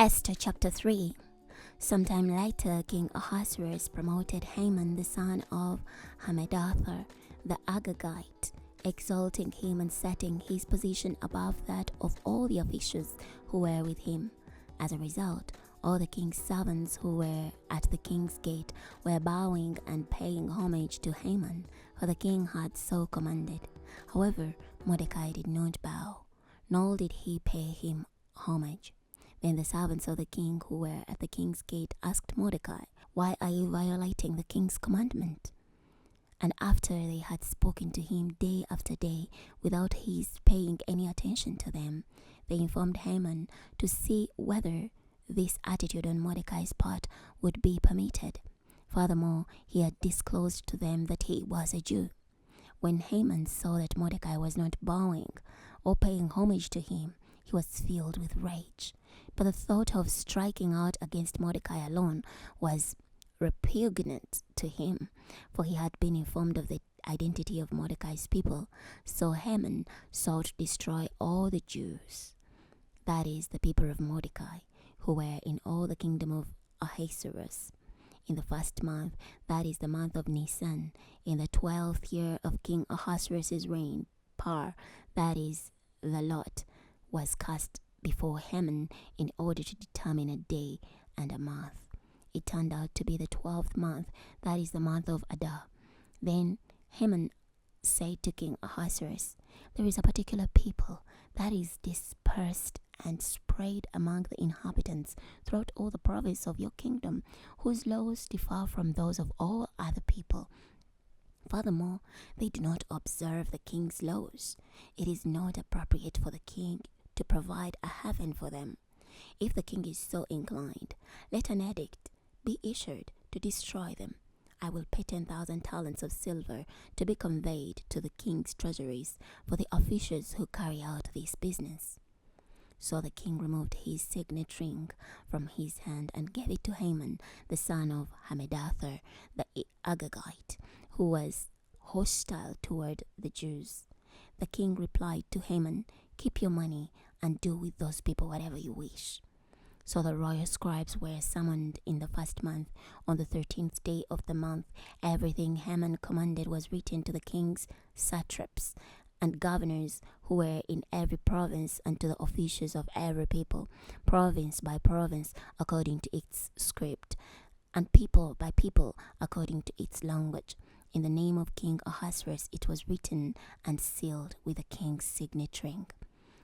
Esther chapter 3. Sometime later, King Ahasuerus promoted Haman the son of Hammedatha the Agagite, exalting him and setting his position above that of all the officials who were with him. As a result, all the king's servants who were at the king's gate were bowing and paying homage to Haman, for the king had so commanded. However, Mordecai did not bow, nor did he pay him homage. Then the servants of the king who were at the king's gate asked Mordecai, "Why are you violating the king's commandment?" And after they had spoken to him day after day without his paying any attention to them, they informed Haman to see whether this attitude on Mordecai's part would be permitted. Furthermore, he had disclosed to them that he was a Jew. When Haman saw that Mordecai was not bowing or paying homage to him, he was filled with rage. But the thought of striking out against Mordecai alone was repugnant to him, for he had been informed of the identity of Mordecai's people. So Haman sought to destroy all the Jews, that is, the people of Mordecai, who were in all the kingdom of Ahasuerus. In the first month, that is the month of Nisan, in the 12th year of King Ahasuerus' reign, Par, that is, the lot, was cast before Haman in order to determine a day and a month. It turned out to be the 12th month, that is the month of Adar. Then Haman said to King Ahasuerus, "There is a particular people that is dispersed and spread among the inhabitants throughout all the province of your kingdom, whose laws differ from those of all other people. Furthermore, they do not observe the king's laws. It is not appropriate for the king to provide a heaven for them. If the king is so inclined, let an edict be issued to destroy them. I will pay 10,000 talents of silver to be conveyed to the king's treasuries for the officials who carry out this business." So the king removed his signet ring from his hand and gave it to Haman, the son of Hammedatha the Agagite, who was hostile toward the Jews. The king replied to Haman, "Keep your money and do with those people whatever you wish." So the royal scribes were summoned in the first month. On the 13th day of the month, everything Haman commanded was written to the king's satraps and governors who were in every province, and to the officials of every people, province by province, according to its script, and people by people, according to its language. In the name of King Ahasuerus it was written and sealed with the king's signet ring.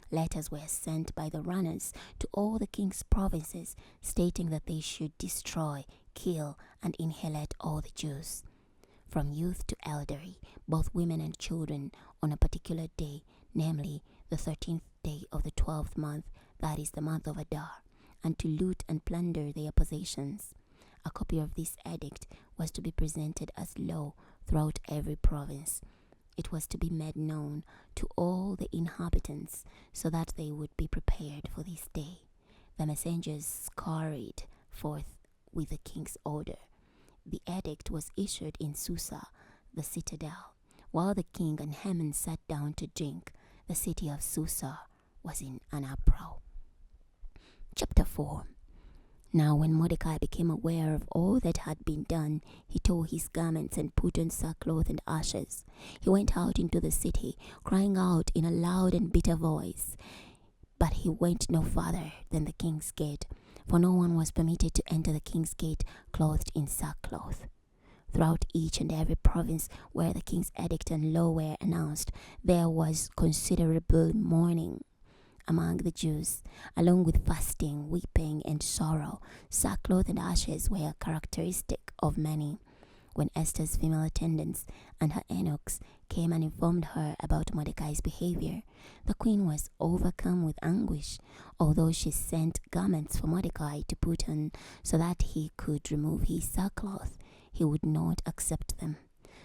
Letters were sent by the runners to all the king's provinces, stating that they should destroy, kill, and annihilate all the Jews, from youth to elderly, both women and children, on a particular day, namely the 13th day of the 12th month, that is the month of Adar, and to loot and plunder their possessions. A copy of this edict was to be presented as law throughout every province. It was to be made known to all the inhabitants, so that they would be prepared for this day. The messengers scurried forth with the king's order. The edict was issued in Susa, the citadel. While the king and Haman sat down to drink, the city of Susa was in an uproar. Chapter 4. Now when Mordecai became aware of all that had been done, he tore his garments and put on sackcloth and ashes. He went out into the city, crying out in a loud and bitter voice. But he went no farther than the king's gate, for no one was permitted to enter the king's gate clothed in sackcloth. Throughout each and every province where the king's edict and law were announced, there was considerable mourning among the Jews, along with fasting, weeping, and sorrow. Sackcloth and ashes were characteristic of many. When Esther's female attendants and her eunuchs came and informed her about Mordecai's behavior, the queen was overcome with anguish, although she sent garments for Mordecai to put on so that he could remove his sackcloth. He would not accept them.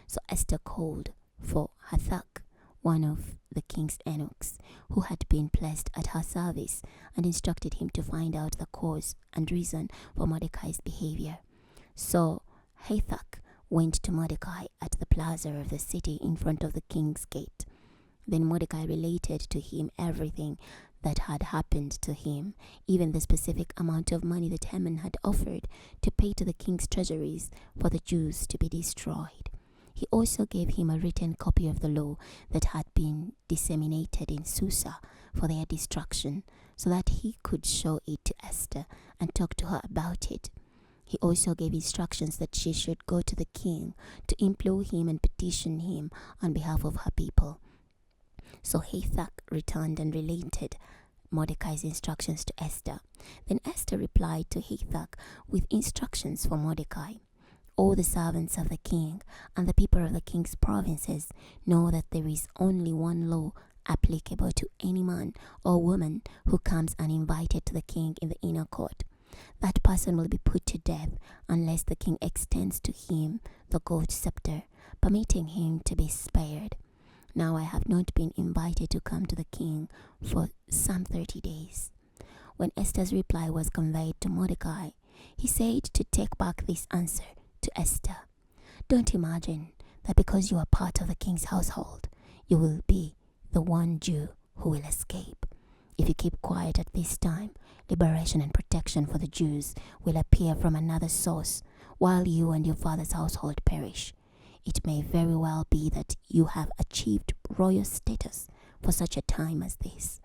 So Esther called for Hathach, one of the king's eunuchs, who had been placed at her service, and instructed him to find out the cause and reason for Mordecai's behavior. So Hathach went to Mordecai at the plaza of the city in front of the king's gate. Then Mordecai related to him everything that had happened to him, even the specific amount of money that Haman had offered to pay to the king's treasuries for the Jews to be destroyed. He also gave him a written copy of the law that had been disseminated in Susa for their destruction, so that he could show it to Esther and talk to her about it. He also gave instructions that she should go to the king to implore him and petition him on behalf of her people. So Hathach returned and related Mordecai's instructions to Esther. Then Esther replied to Hathach with instructions for Mordecai. All the servants of the king and the people of the king's provinces know that there is only one law applicable to any man or woman who comes uninvited to the king in the inner court. That person will be put to death unless the king extends to him the gold scepter, permitting him to be spared. Now I have not been invited to come to the king for some 30 days. When Esther's reply was conveyed to Mordecai, he said to take back this answer to Esther. Don't imagine that because you are part of the king's household, you will be the one Jew who will escape. If you keep quiet at this time, liberation and protection for the Jews will appear from another source, while you and your father's household perish. It may very well be that you have achieved royal status for such a time as this.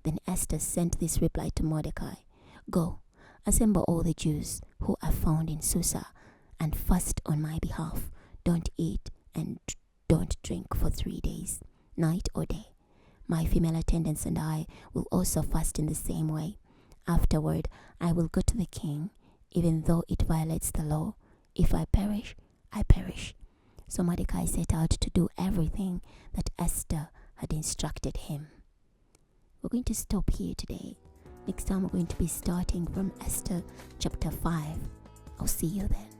Then Esther sent this reply to Mordecai. Go, assemble all the Jews who are found in Susa, and fast on my behalf. Don't eat and don't drink for 3 days, night or day. My female attendants and I will also fast in the same way. Afterward, I will go to the king, even though it violates the law. If I perish, I perish. So Mordecai set out to do everything that Esther had instructed him. We're going to stop here today. Next time we're going to be starting from Esther chapter 5. I'll see you then.